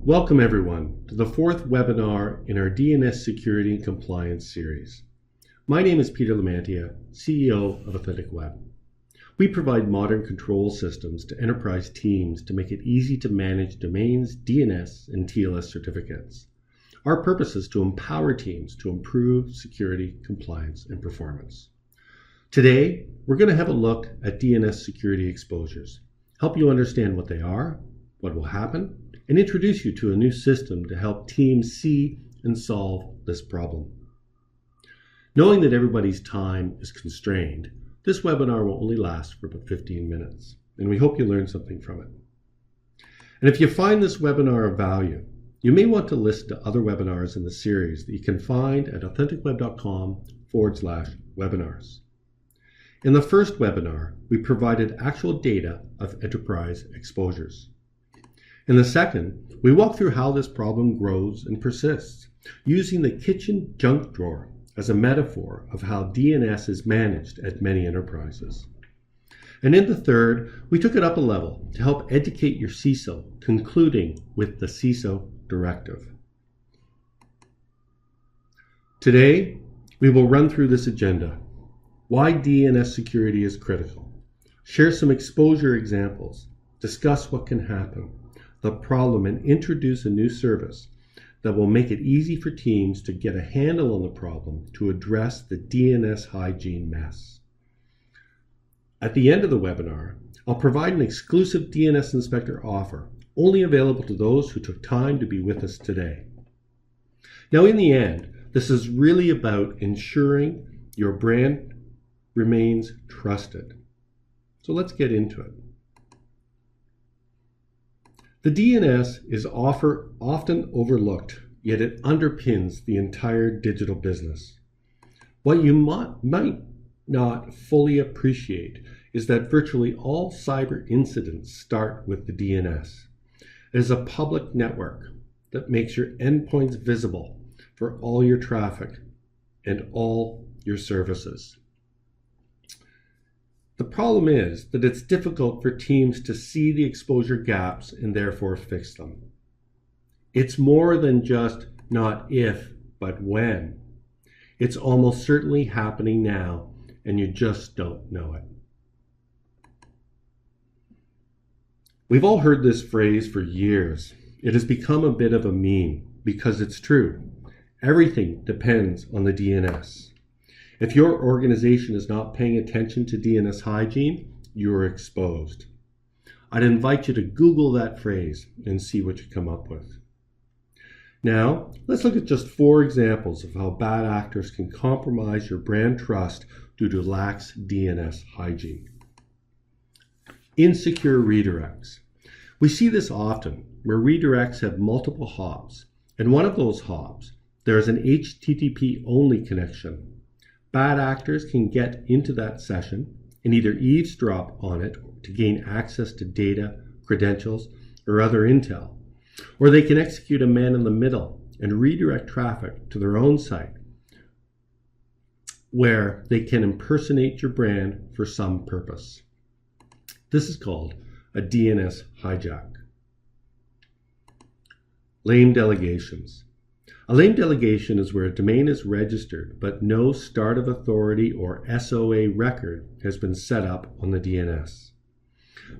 Welcome everyone to the fourth webinar in our DNS Security and Compliance series. My name is Peter LaMantia, CEO of Authentic Web. We provide modern control systems to enterprise teams to make it easy to manage domains, DNS, and TLS certificates. Our purpose is to empower teams to improve security, compliance, and performance. Today, we're going to have a look at DNS security exposures, help you understand what they are, what will happen, and introduce you to a new system to help teams see and solve this problem. Knowing that everybody's time is constrained, this webinar will only last for about 15 minutes, and we hope you learn something from it. And if you find this webinar of value, you may want to listen to other webinars in the series that you can find at authenticweb.com/webinars. In the first webinar, we provided actual data of enterprise exposures. In the second, we walk through how this problem grows and persists, using the kitchen junk drawer as a metaphor of how DNS is managed at many enterprises. And in the third, we took it up a level to help educate your CISO, concluding with the CISO directive. Today, we will run through this agenda: why DNS security is critical, share some exposure examples, discuss what can happen, the problem, and introduce a new service that will make it easy for teams to get a handle on the problem to address the DNS hygiene mess. At the end of the webinar, I'll provide an exclusive DNS Inspector offer, only available to those who took time to be with us today. Now, in the end, this is really about ensuring your brand remains trusted. So let's get into it. The DNS is often overlooked, yet it underpins the entire digital business. What you might not fully appreciate is that virtually all cyber incidents start with the DNS. It is a public network that makes your endpoints visible for all your traffic and all your services. The problem is that it's difficult for teams to see the exposure gaps and therefore fix them. It's more than just not if, but when. It's almost certainly happening now, and you just don't know it. We've all heard this phrase for years. It has become a bit of a meme because it's true. Everything depends on the DNS. If your organization is not paying attention to DNS hygiene, you're exposed. I'd invite you to Google that phrase and see what you come up with. Now, let's look at just 4 examples of how bad actors can compromise your brand trust due to lax DNS hygiene. Insecure redirects. We see this often, where redirects have multiple hops. And one of those hops, there is an HTTP-only connection. Bad actors can get into that session and either eavesdrop on it to gain access to data, credentials, or other intel, or they can execute a man-in-the-middle and redirect traffic to their own site, where they can impersonate your brand for some purpose. This is called a DNS hijack. Lame delegations. A lame delegation is where a domain is registered, but no start of authority or SOA record has been set up on the DNS.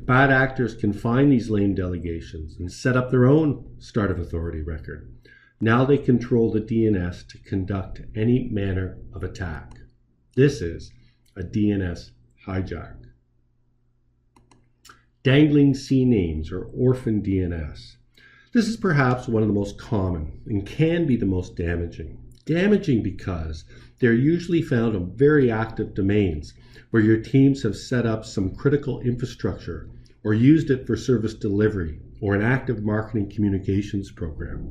Bad actors can find these lame delegations and set up their own start of authority record. Now they control the DNS to conduct any manner of attack. This is a DNS hijack. Dangling CNAMEs or orphan DNS. This is perhaps one of the most common and can be the most damaging. Damaging because they're usually found on very active domains where your teams have set up some critical infrastructure or used it for service delivery or an active marketing communications program.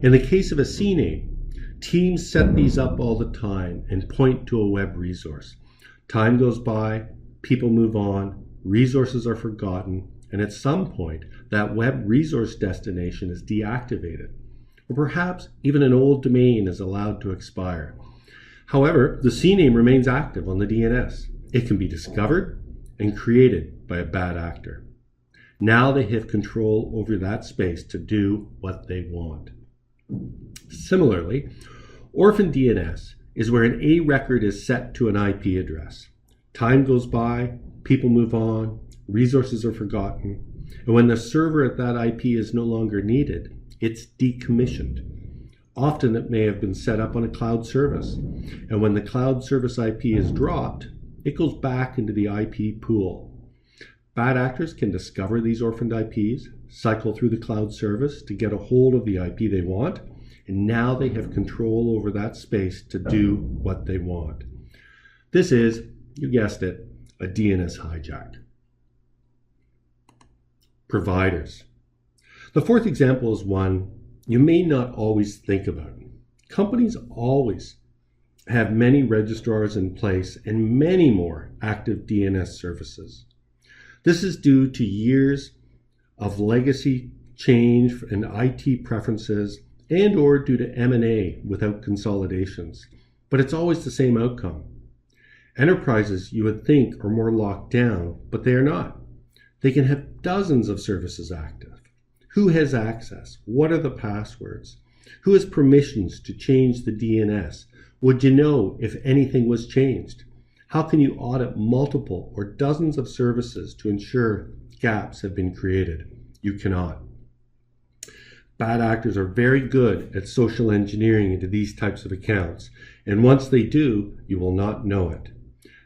In the case of a CNAME, teams set these up all the time and point to a web resource. Time goes by, people move on, resources are forgotten, and at some point, that web resource destination is deactivated, or perhaps even an old domain is allowed to expire. However, the CNAME remains active on the DNS. It can be discovered and created by a bad actor. Now they have control over that space to do what they want. Similarly, orphan DNS is where an A record is set to an IP address. Time goes by, people move on, resources are forgotten, and when the server at that IP is no longer needed, it's decommissioned. Often it may have been set up on a cloud service, and when the cloud service IP is dropped, it goes back into the IP pool. Bad actors can discover these orphaned IPs, cycle through the cloud service to get a hold of the IP they want, and now they have control over that space to do what they want. This is, you guessed it, a DNS hijack. Providers. The fourth example is one you may not always think about. Companies always have many registrars in place and many more active DNS services. This is due to years of legacy change and IT preferences and or due to M&A without consolidations. But it's always the same outcome. Enterprises you would think are more locked down, but they are not. They can have dozens of services active. Who has access? What are the passwords? Who has permissions to change the DNS? Would you know if anything was changed? How can you audit multiple or dozens of services to ensure gaps have been created? You cannot. Bad actors are very good at social engineering into these types of accounts, and once they do, you will not know it.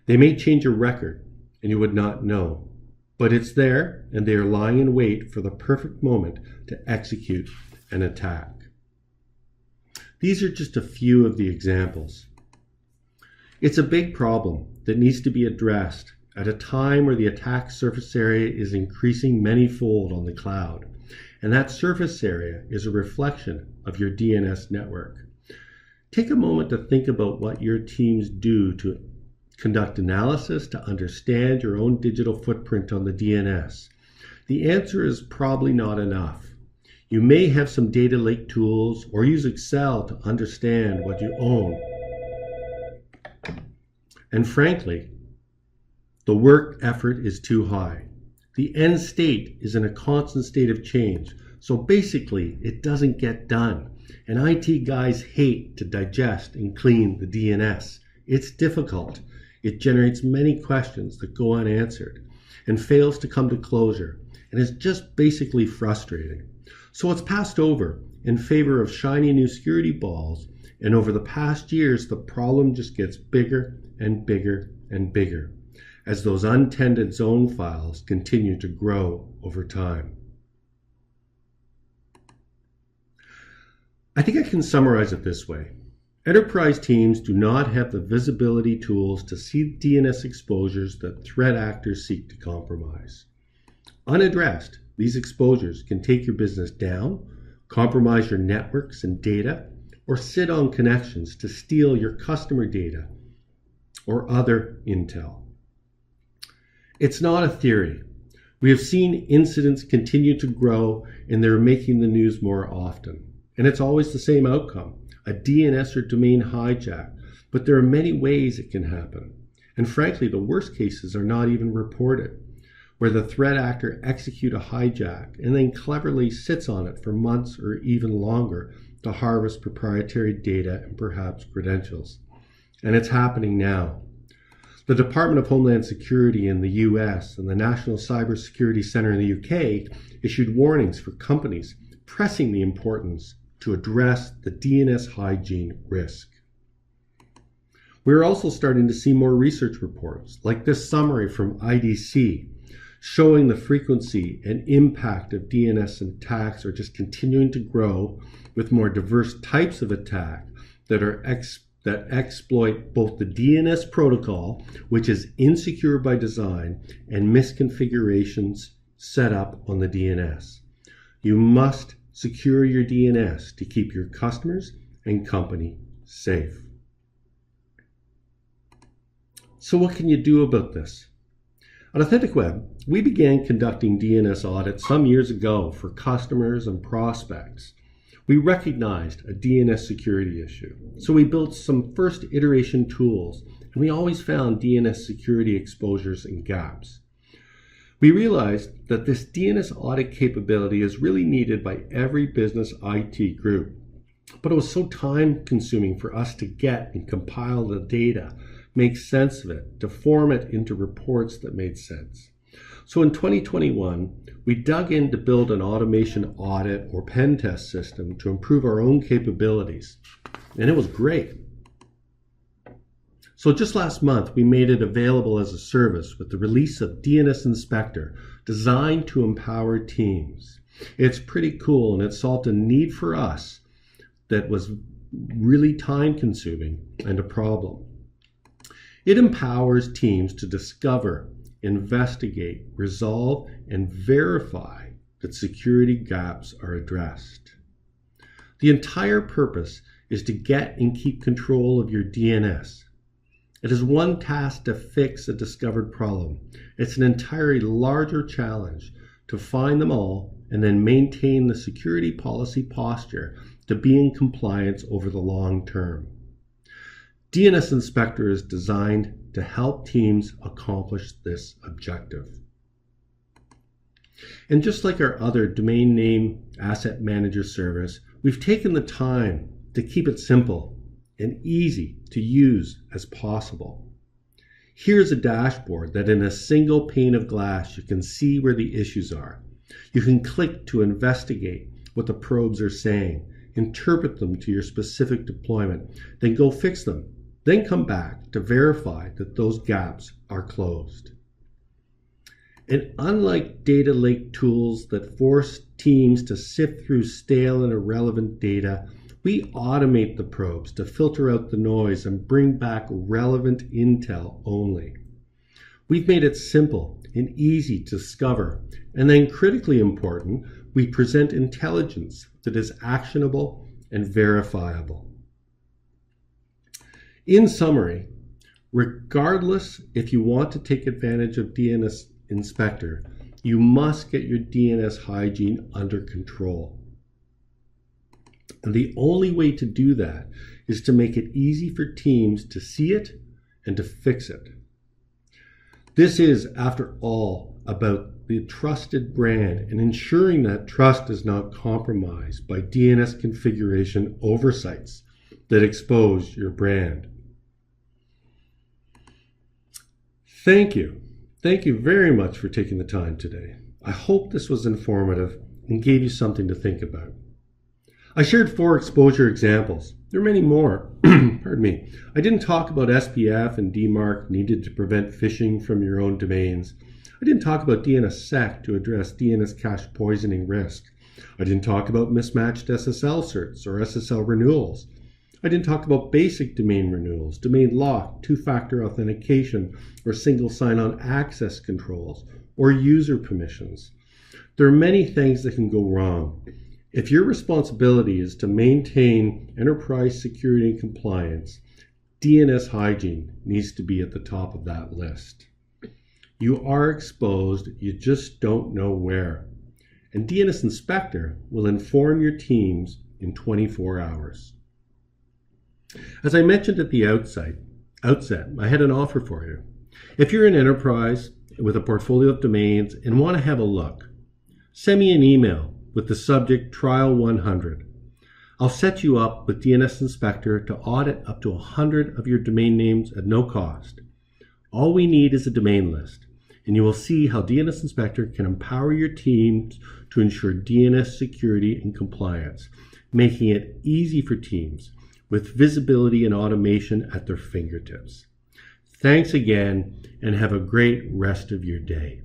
They may change a record, and you would not know. But it's there, and they are lying in wait for the perfect moment to execute an attack. These are just a few of the examples. It's a big problem that needs to be addressed at a time where the attack surface area is increasing many-fold on the cloud, and that surface area is a reflection of your DNS network. Take a moment to think about what your teams do to conduct analysis to understand your own digital footprint on the DNS. The answer is probably not enough. You may have some data lake tools or use Excel to understand what you own. And frankly, the work effort is too high. The end state is in a constant state of change, so basically it doesn't get done. And IT guys hate to digest and clean the DNS. It's difficult. It generates many questions that go unanswered and fails to come to closure, and is just basically frustrating. So it's passed over in favor of shiny new security balls, and over the past years, the problem just gets bigger and bigger and bigger as those untended zone files continue to grow over time. I think I can summarize it this way. Enterprise teams do not have the visibility tools to see DNS exposures that threat actors seek to compromise. Unaddressed, these exposures can take your business down, compromise your networks and data, or sit on connections to steal your customer data or other intel. It's not a theory. We have seen incidents continue to grow, and they're making the news more often. And it's always the same outcome. A DNS or domain hijack, but there are many ways it can happen. And frankly, the worst cases are not even reported, where the threat actor executes a hijack and then cleverly sits on it for months or even longer to harvest proprietary data and perhaps credentials. And it's happening now. The Department of Homeland Security in the US and the National Cybersecurity Center in the UK issued warnings for companies pressing the importance to address the DNS hygiene risk. We're also starting to see more research reports, like this summary from IDC, showing the frequency and impact of DNS attacks are just continuing to grow, with more diverse types of attack that exploit both the DNS protocol, which is insecure by design, and misconfigurations set up on the DNS. You must secure your DNS to keep your customers and company safe. So what can you do about this? At Authentic Web, we began conducting DNS audits some years ago for customers and prospects. We recognized a DNS security issue, so we built some first iteration tools, and we always found DNS security exposures and gaps. We realized that this DNS audit capability is really needed by every business IT group, but it was so time consuming for us to get and compile the data, make sense of it, to form it into reports that made sense. So in 2021, we dug in to build an automation audit or pen test system to improve our own capabilities, and it was great. So just last month, we made it available as a service with the release of DNS Inspector, designed to empower teams. It's pretty cool, and it solved a need for us that was really time-consuming and a problem. It empowers teams to discover, investigate, resolve, and verify that security gaps are addressed. The entire purpose is to get and keep control of your DNS. It is one task to fix a discovered problem. It's an entirely larger challenge to find them all and then maintain the security policy posture to be in compliance over the long term. DNS Inspector is designed to help teams accomplish this objective. And just like our other domain name asset manager service, we've taken the time to keep it simple and easy to use as possible. Here's a dashboard that in a single pane of glass you can see where the issues are. You can click to investigate what the probes are saying, interpret them to your specific deployment, then go fix them, then come back to verify that those gaps are closed. And unlike data lake tools that force teams to sift through stale and irrelevant data, we automate the probes to filter out the noise and bring back relevant intel only. We've made it simple and easy to discover, and then critically important, we present intelligence that is actionable and verifiable. In summary, regardless if you want to take advantage of DNS Inspector, you must get your DNS hygiene under control. And the only way to do that is to make it easy for teams to see it and to fix it. This is, after all, about the trusted brand and ensuring that trust is not compromised by DNS configuration oversights that expose your brand. Thank you. Thank you very much for taking the time today. I hope this was informative and gave you something to think about. I shared 4 exposure examples. There are many more. Pardon me. I didn't talk about SPF and DMARC needed to prevent phishing from your own domains. I didn't talk about DNSSEC to address DNS cache poisoning risk. I didn't talk about mismatched SSL certs or SSL renewals. I didn't talk about basic domain renewals, domain lock, two-factor authentication, or single sign-on access controls, or user permissions. There are many things that can go wrong. If your responsibility is to maintain enterprise security and compliance, DNS hygiene needs to be at the top of that list. You are exposed, you just don't know where. And DNS Inspector will inform your teams in 24 hours. As I mentioned at the outset, I had an offer for you. If you're an enterprise with a portfolio of domains and want to have a look, send me an email with the subject Trial 100. I'll set you up with DNS Inspector to audit up to 100 of your domain names at no cost. All we need is a domain list, and you will see how DNS Inspector can empower your teams to ensure DNS security and compliance, making it easy for teams with visibility and automation at their fingertips. Thanks again, and have a great rest of your day.